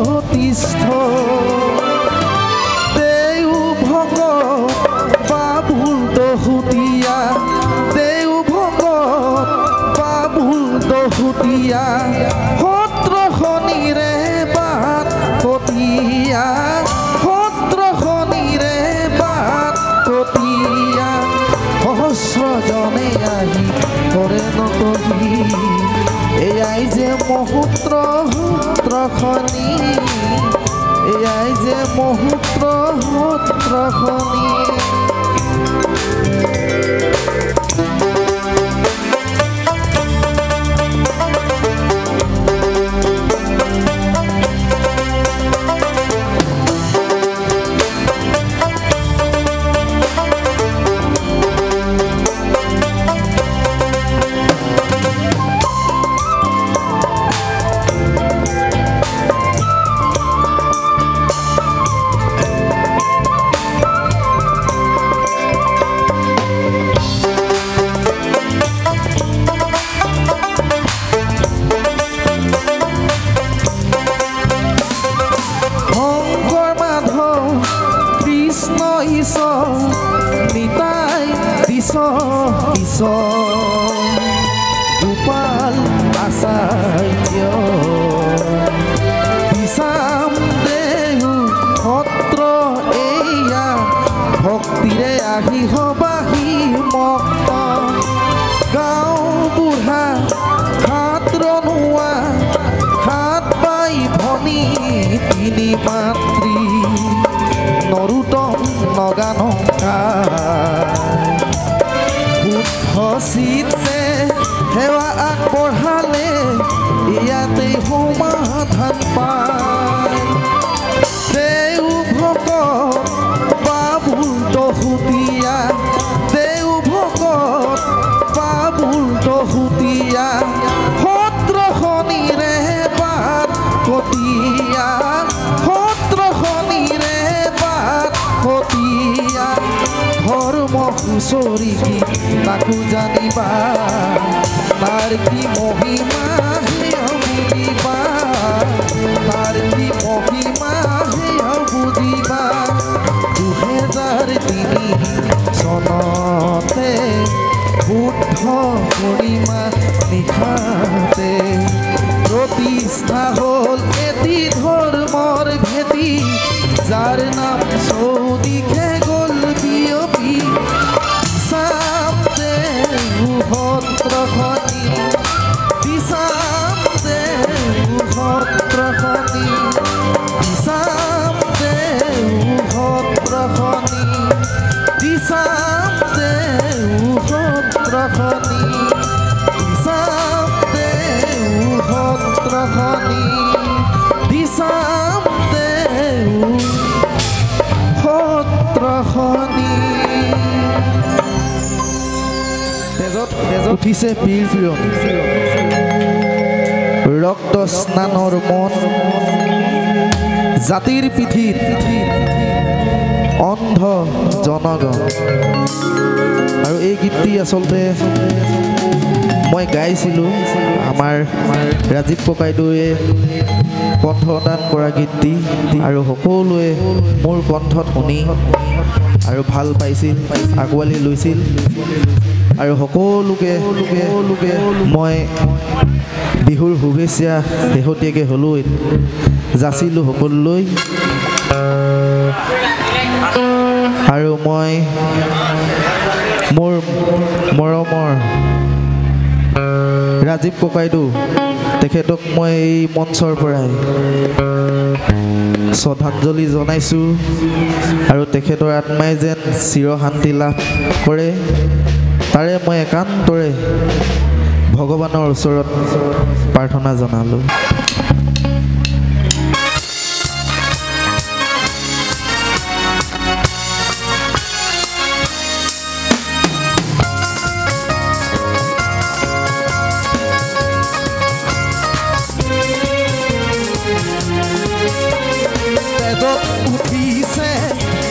জ্যোতিষ্ঠ দেউ ভগত বাবুল দহুতিয়া দেউ ভগত বাবুল দহুতিয়া সত্ৰ শনিৰে বাট কটীয়া সত্ৰ শনিৰে বাট কটীয়া সহস্ৰজনে আহি কৰে নকবি এয়াই যে মহূত্ৰ সূত্ৰখনি এয়াই যে মহূত্ৰ সূত্ৰখনি গোপাল আচাৰ্য বিচাম দেহু সত্ৰ এয়া ভক্তিৰে আহি হবাহি মক্ত গাঁও বুঢ়া হাত ৰনোৱা হাত বাই ভনী তিনি মাতৃ নৰোত্তম নগানকা চিতে সেৱা আগবঢ়ালে ইয়াতে সমাধান পায় দেউ ভগত বাবুল দহুতিয়া দেউ ভগত বাবুল দহুতিয়া সত্ৰ শনিৰে বাট কটীয়া সত্ৰ শনিৰে বাট কটীয়া ধৰ্ম হুঁচৰি তাকো জানিবা তাৰ কি মহিমা বুজিবা তাৰ কি মহিমা বুজিবা 2003 চনতে বুদ্ধ পূৰ্ণিমা নিশাতে প্ৰতিষ্ঠা হ'ল এটি ধৰ্মৰ ভেটি যাৰ নাম চৌদিশে গ'ল বিয়পি সত্ৰখনি বিচাম দেউ সত্ৰখনি বিচাম দেউ সত্ৰখনি বিচাম দেউ সত্ৰখনি বিচাম দেউ সত্ৰখনি বিচাম দেউ সত্ৰখনি উঠিছে পীৰ ৰক্ত স্নানৰ মন জাতিৰ পিঠিত অন্ধ জনগণ আৰু এই গীতটি আচলতে মই গাইছিলোঁ আমাৰ ৰাজীৱ ককাইদেৱে কণ্ঠদান কৰা গীতটি আৰু সকলোৱে মোৰ কণ্ঠত শুনি আৰু ভাল পাইছিল আগুৱালি লৈছিল আৰু সকলোকে মই বিহুৰ শুভেচ্ছা শেহতীয়াকৈ হ'লেও যাচিলোঁ সকলোলৈ আৰু মই মোৰ মৰমৰ ৰাজীৱ ককাইদেউ তেখেতক মই এই মঞ্চৰ পৰাই শ্ৰদ্ধাঞ্জলি জনাইছোঁ আৰু তেখেতৰ আত্মাই যেন চিৰশান্তি লাভ কৰে তাৰে মই একান্তৰে ভগৱানৰ ওচৰত প্ৰাৰ্থনা জনালোঁ উঠিছে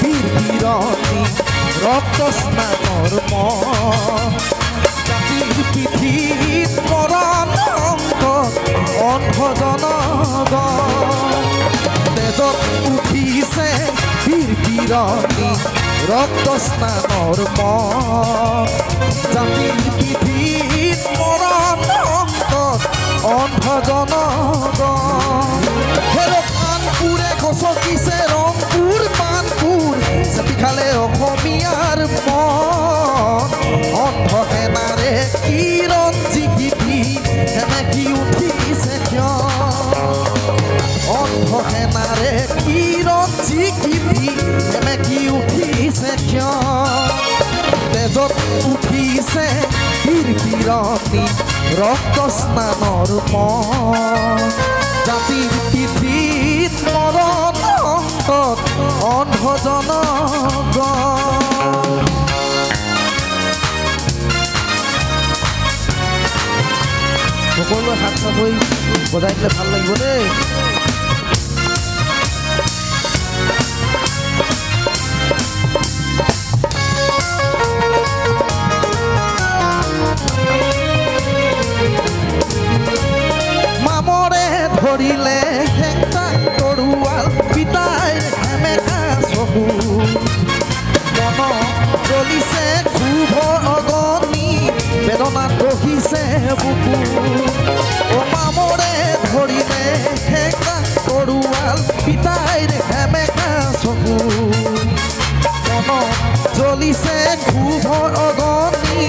বীৰ বীৰণী ৰক্ত স্নানৰ জাতিৰ পিঠিত মৰণ অন্ধ জনগণ বিৰণী ৰক্ত স্নানৰ মন জাতিৰ পিঠিত মৰণ অন্তত অন্ধ জনগণ হেৰ পাণপুৰে গছকিছে ৰংপুৰ পাণপুৰ চেপি খালে অসমীয়াৰ মন অন্ধ সেনাৰে কিৰণ জিকিপি সেমেকি উঠিছে কিয় অন্ধ সেনাৰে কিৰণ জিকিপি সেমেকি উঠিছে কিয় তেজত উঠিছে বীৰ বিৰণী ৰক্ত স্নানৰ মন জাতিৰ পিঠিত মৰণ অন্তত অন্ধ জনগণ সকলোৱে হাত চাপৰি বজাই দিলে ভাল লাগিব দেই মামৰে ধৰিলে হেংটা তৰুৱাল পিতাই সেমেকা চকু মন জ্বলিছে ক্ষোভৰ অগনি বেদনাত বহিছে বুকু মামৰে ধৰিলে হেংটা তৰুৱাল পিতাই সেমেকা চকু মন জ্বলিছে ক্ষোভৰ অগনি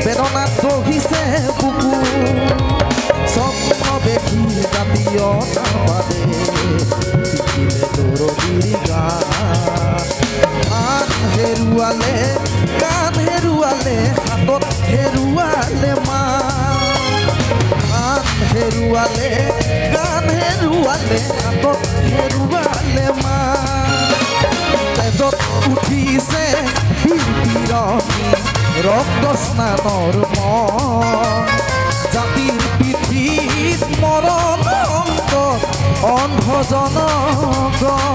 বেদনাত বহিছে বুকু স্বপ্ন দেখি জাতীয়তা বাদে শিকিলে দৰদীৰ গান হেৰুৱালে গান হেৰুৱালে হাতত হেৰুৱালে মা গান হেৰুৱালে গান হেৰুৱালে হাতত হেৰুৱালে মা তেজত উঠিছে বীৰ বিৰণী ৰক্ত স্নানৰ মন জাতিৰ পিঠিত মৰণ অন্তত অন্ধ জনগণ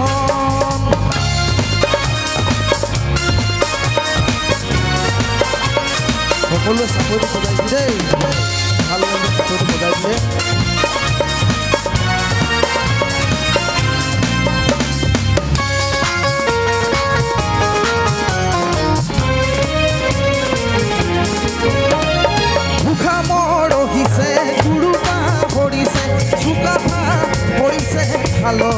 সকলোৱে চাকৰি বজাই দেই ভাল লাগে চাকৰি বজাই দিলে Hello,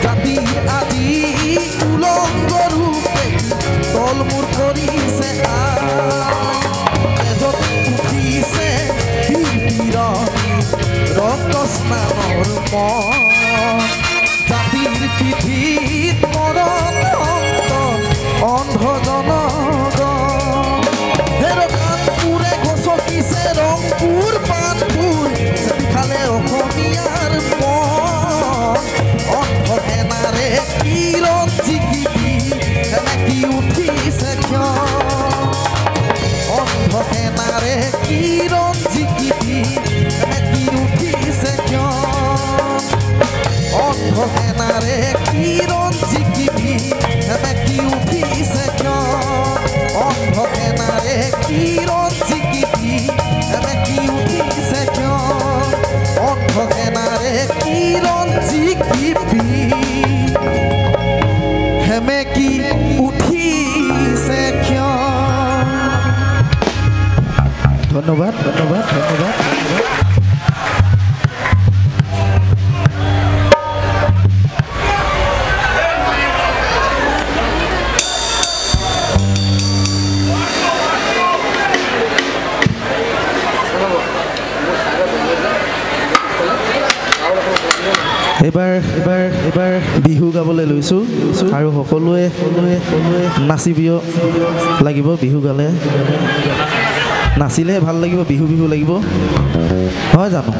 জাতি আজি উলংগ ৰূপে তল মূৰ কৰিছে তেজত উঠিছে বীৰ বিৰণী ৰক্ত স্নানৰ মন জাতিৰ পিঠিত মৰণ অন্তত অন্ধ জনগণ হেৰ পাণপুৰে গছকিছে ৰংপুৰ পাণপুৰ চেপি খালে অসমীয়াৰ মন অন্ধ সেনাৰে কিৰণ জিকিপি সেমেকি উঠিছে কিয় অন্ধ সেনাৰে কিৰণ জিকিপি সেমেকি উঠিছে কিয় অন্ধ সেনাৰে কিৰণ জিকিপি সেমেকি উঠিছে কিয় অন্ধ সেনাৰে কিৰণ জিকিপি সেমেকি উঠিছে কিয় অন্ধ সেনাৰে কিৰণ জিকিপি সেমেকি উঠিছে কিয় ধন্যবাদ ধন্যবাদ ধন্যবাদ এবাৰ বিহু গাবলৈ লৈছোঁ আৰু সকলোৱে নাচিবিও লাগিব বিহু গালে নাচিলেহে ভাল লাগিব বিহু বিহু লাগিব হয় জানো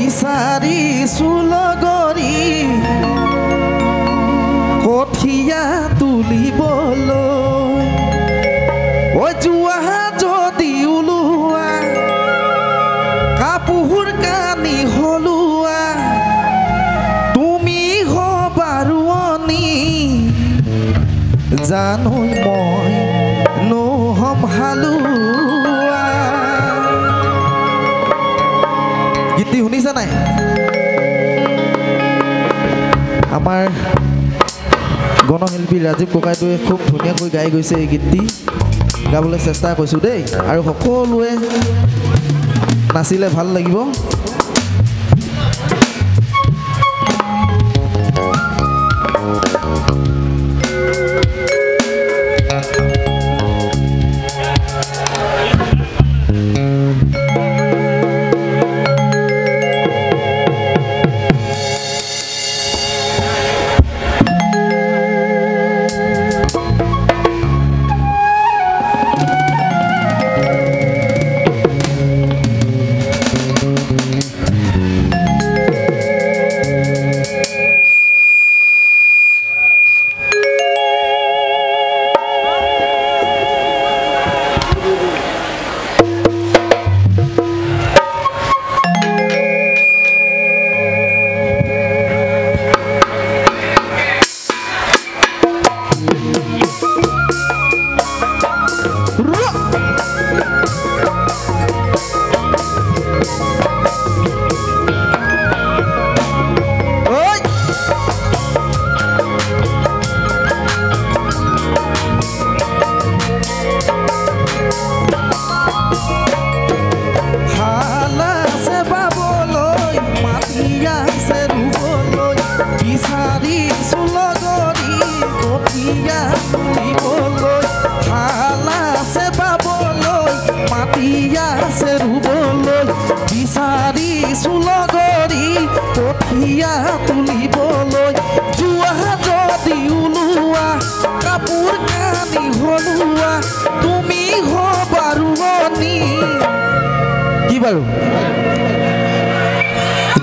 বিচাৰিছো লগৰী কঠীয়া তুলিবলৈ ঐ যোৱা যদি ওলোৱা কাপোৰ কানি হলোৱা তুমি হবা ৰোৱনী জানো মই নহম হালোৱা গীতটি শুনিছা নাই আমাৰ গণশিল্পী ৰাজীৱ ককাইটোৱে খুব ধুনীয়াকৈ গাই গৈছে এই গীতটি গাবলৈ চেষ্টা কৰিছোঁ দেই আৰু সকলোৱে নাচিলে ভাল লাগিব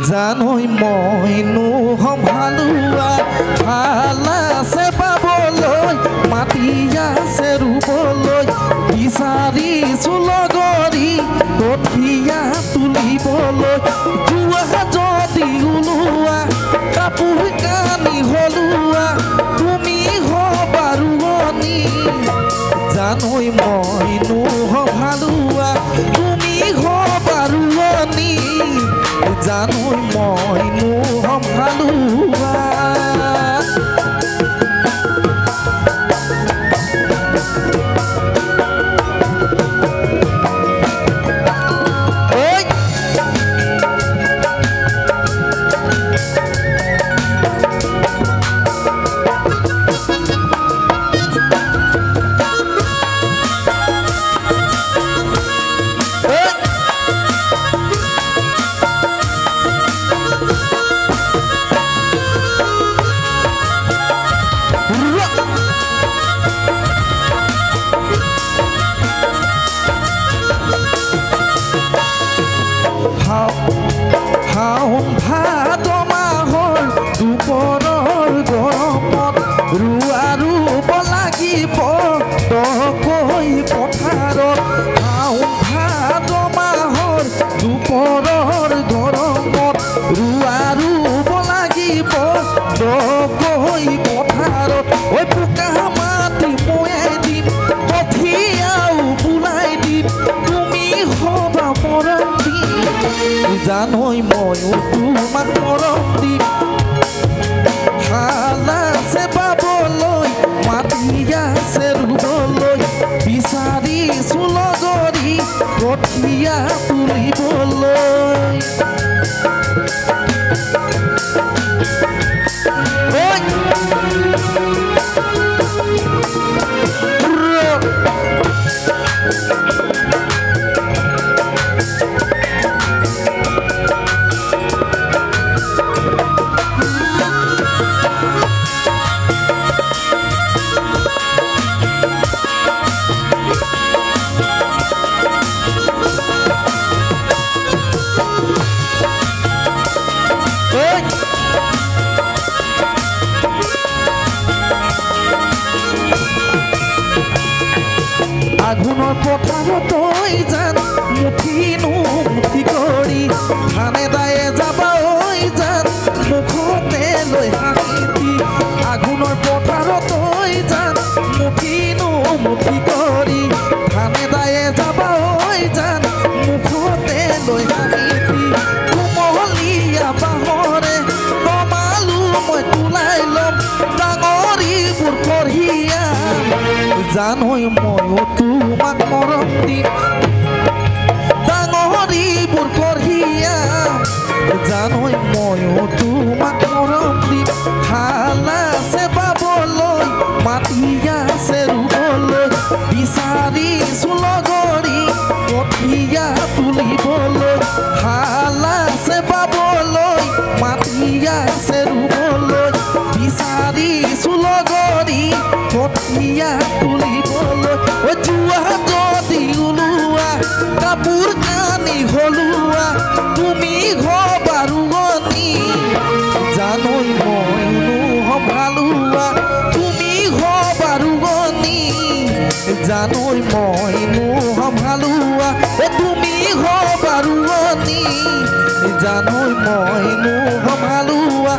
জানোই মই নহম হালোৱা ভাল আছে পাবলৈ মাটি আছে ৰুবলৈ বিচাৰিছো লগৰী কঠীয়া তুলিবলৈ যোৱা যদি ওলোৱা কাপোৰ কানি হলোৱা তুমি হবা ৰোৱনী জানোই মই নহম হালোৱা তুমি হবা ৰোৱনী জানোই মই নহম হালোৱা জানোই ময়ো তোমাক মৰম দিম ভাল আছে পাবলৈ মাটি আছে ৰুবলৈ বিচাৰিছো লগৰী কঠীয়া তুলিবলৈ জানৈ ময়ো তোমাক মৰম দিম ডাঙৰিবোৰ কঢ়িয়াম জানৈ ময়ো তোমাক মৰম দিম হাল আছে বাবলৈ মাতি আছে ৰুবলৈ বিচাৰিছো লগৰী কঠীয়া তুলিবলৈ হাল আছে বাবলৈ মাতি আছে ৰুবলৈ বিচাৰিছো লগৰী কঠীয়া তুলিবলৈ যোৱা যদি ওলোৱা কাপোৰ কানি হলোৱা তুমি হবা ৰুৱনী জানৈ মইনো সম্ভালোৱা তুমি হবা ৰুৱনী জানৈ মইনো সম্ভালোৱা তুমি হবা ৰুৱনী জানৈ মইনো সম্ভালোৱা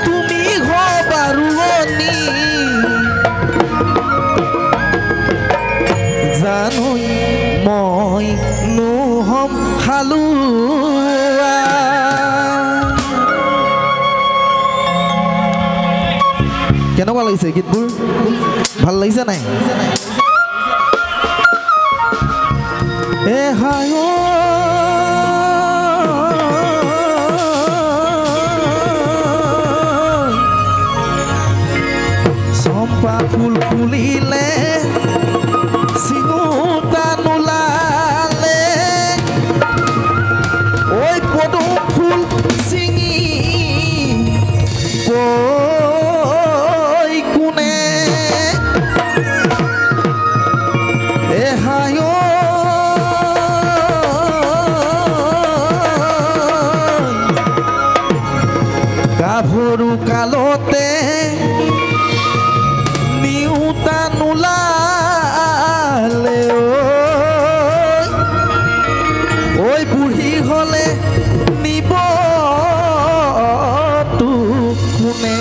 তুমি হবা ৰুৱনী জানৈ মইনো সম্ভালোৱা কেনেকুৱা লাগিছে গীতবোৰ ভাল লাগিছে নাই এ হায় চম্পা ফুল ফুলিলে চিঙোতা নোলালে ঐ পদুম ফুল চিঙি কোনে এ হায় গাভৰু কালতে নিউতা নোলালে ঐ বুঢ়ী হলে নিব কোনে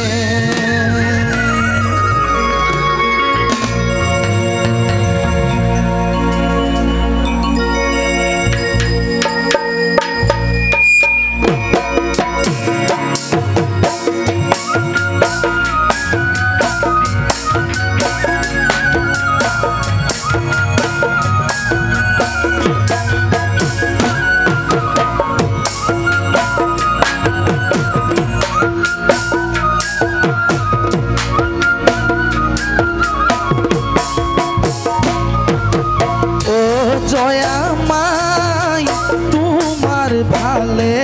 জয়া মাই তোমার ভালে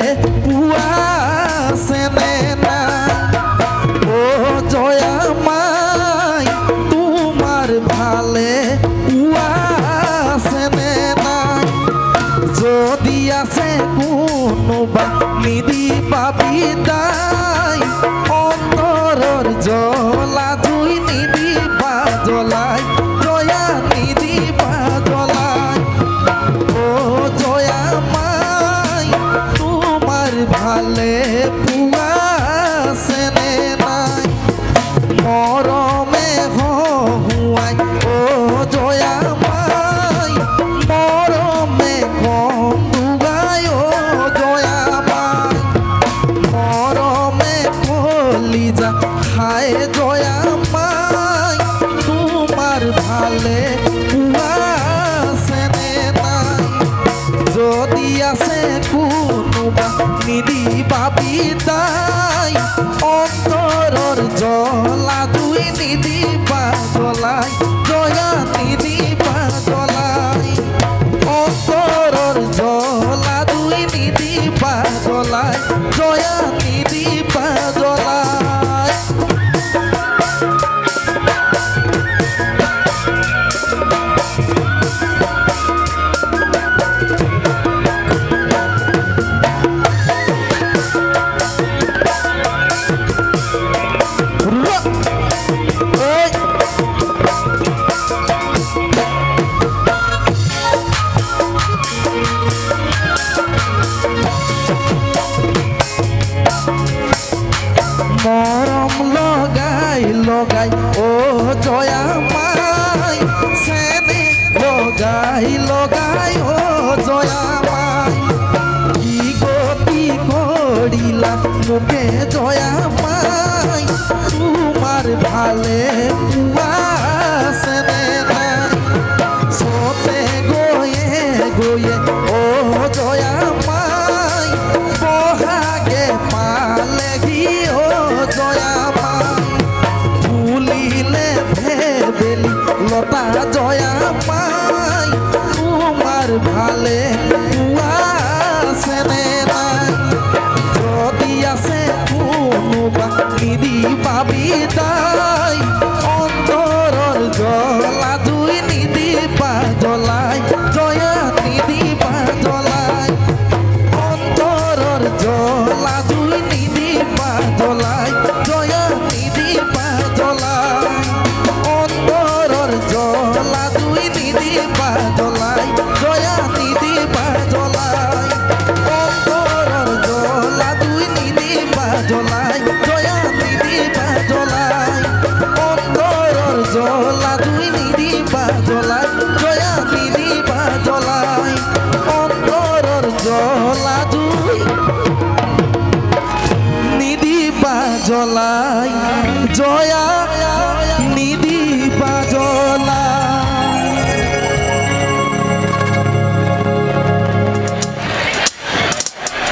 পুয়াছে না ও জয়া মাই তোমার ভালে পুয়াছে না যদি আছে কোনোবা নিদিবা বিদায় অন্তৰৰ জ্বলা জুই নিদিবা জ্বলাই জয়া নিদিবা জ্বলাই জয়া মাই তোমার ভালে পুয়াছে নাই মরমে হুয়াই ও জয়া মাই মরমে কম দুগাই ও জয়া মাই মরমে কলিজা খায় জয়া মাই তোমার ভালে পুয়াছে নাই যদি আছে কোনোবা নিদিবা বিদায় অন্তৰৰ জ্বলা জুই নিদিবা জ্বলাই জয়া নিদিবা জ্বলাই অন্তৰৰ জ্বলা জুই নিদিবা জ্বলাই জয়া নিদিবা জ্বলাই মরম লগাই লগাই ও জয়া মাই সেনে লগাই লগাই ও জয়া মাই কি গতি করিলা মুখে জয়া মাই তোমার ভালে পুয়াছে নাই জ্বলাই জয়া নিদিবা জ্বলাই।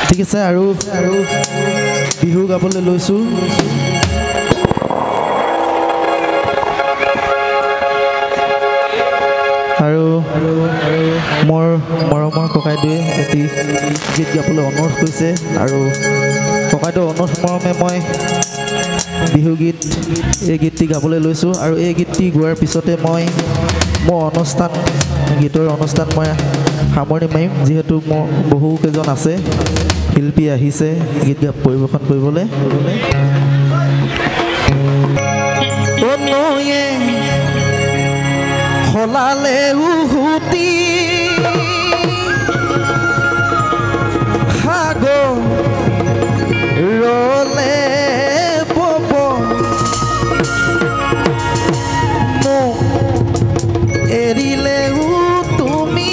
ঠিক আছে আৰু বিহু গাবলৈ লৈছোঁ। আৰু মোৰ মৰমৰ ককাইদেৱে এটি গীত গাবলৈ অনুৰোধ কৰিছে আৰু ককাইদেউৰ অনুৰোধ মৰমে মই বিহু গীত এই গীতটি গাবলৈ লৈছোঁ। আৰু এই গীতটি গোৱাৰ পিছতে মই মোৰ গীতৰ অনুষ্ঠান মই সামৰণি মাৰিম, যিহেতু মোৰ বহুকেইজন আছে শিল্পী আহিছে গীত পৰিৱেশন কৰিবলৈ। সলালে উহুতি সাগৰলে বব মোক এৰিলেও তুমি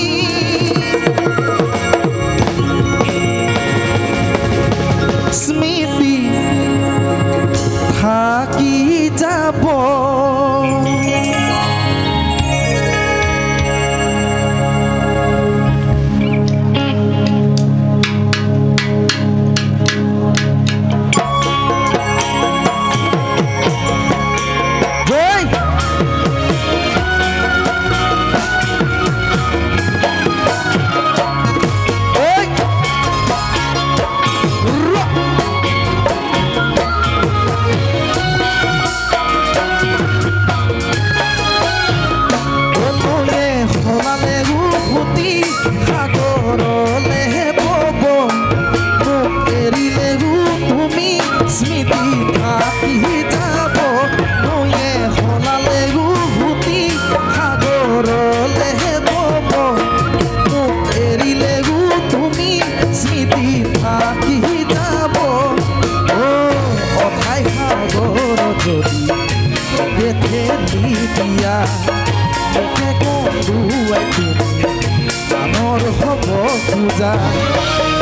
স্মৃতি থাকি যাব।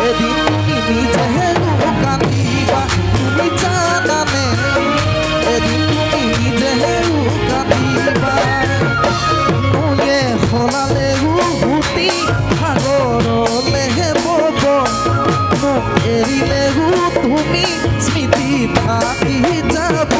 এদিন তুমি নিজে কান্দিবা, তুমি জানানে এদিন তুমি নিজে কান্দিবা। নয়ে সলালে উভতি সাগৰলে বব মোক এৰিলে তুমি স্মৃতি থাকি যাব।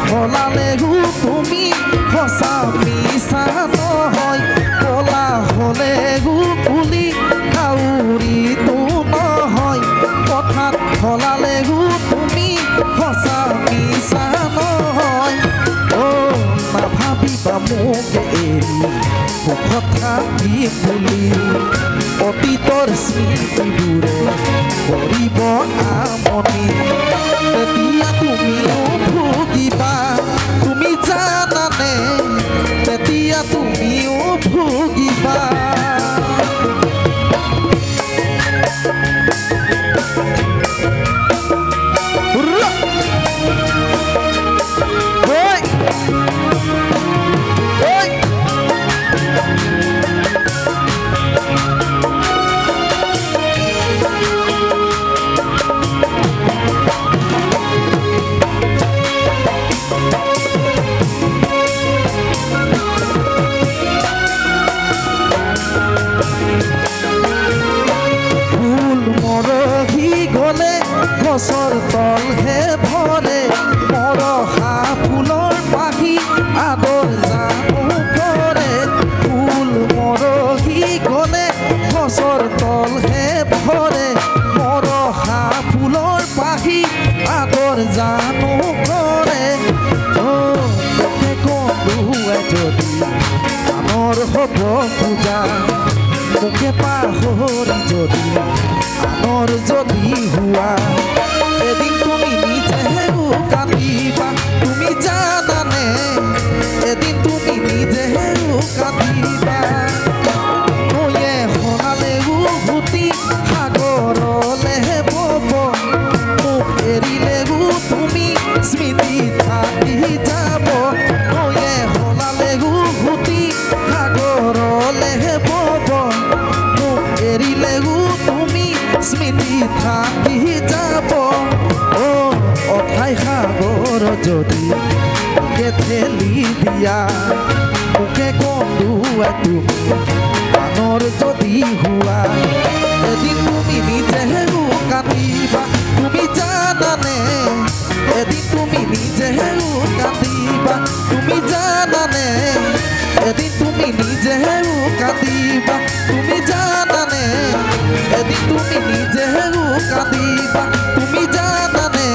সলালে তুমি সঁচা মিছা নহয়, কলা হলে গুলি কাউৰীটো নহয়। কথাত সলালে তুমি সঁচা মিছা নহয়। নাভাবিবা মোক এৰি সুখত থাকিম বুলি, অতীতৰ স্মৃতিবোৰে কৰিব আমনি। তেতিয়া তুমিও ভুগিবা, তুমি জানানে তেতিয়া তুমিও ভুগিবা। আনৰ হ'ব পূজা মোকে পাহৰি যদি আনৰ যদি হোৱা এদিন তুমি নিজেও কান্দিবা তুমি জানানে এদিন তুমি নিজেও কান্দিবা নৈয়ে হলালেও ভুতি সাগৰলে বব মোক এৰিলেও তুমি স্মৃতি থাকি যাব নৈয়ে হলালেও ভুতি সাগৰলে বব মোক এৰিলেও তুমি স্মৃতি থাকি যাব ও অথাই সাগৰ যদি মোকে ঠেলি দিয়া মোকে কন্দুৱাই তুমি আনৰ যদি হোৱা এদিন তুমি নিজেও কান্দিবা তুমি জানানে এদিন তুমি নিজেও কান্দিবা তুমি জানানে এদিন তুমি নিজেও কান্দিবা তুমি জানানে এদিন তুমি নিজেও কান্দিবা তুমি জানানে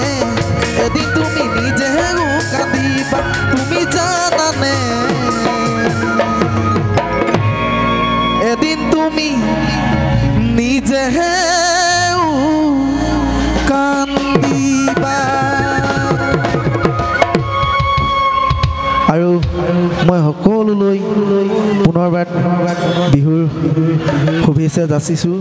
এদিন তুমি নিজেও কান্দিবা তুমি জানানে এদিন তুমি নিজেও কান্দিবা আৰু মই সকলোলৈ পুনৰবাৰ বিহুৰ শুভেচ্ছা যাচিছোঁ।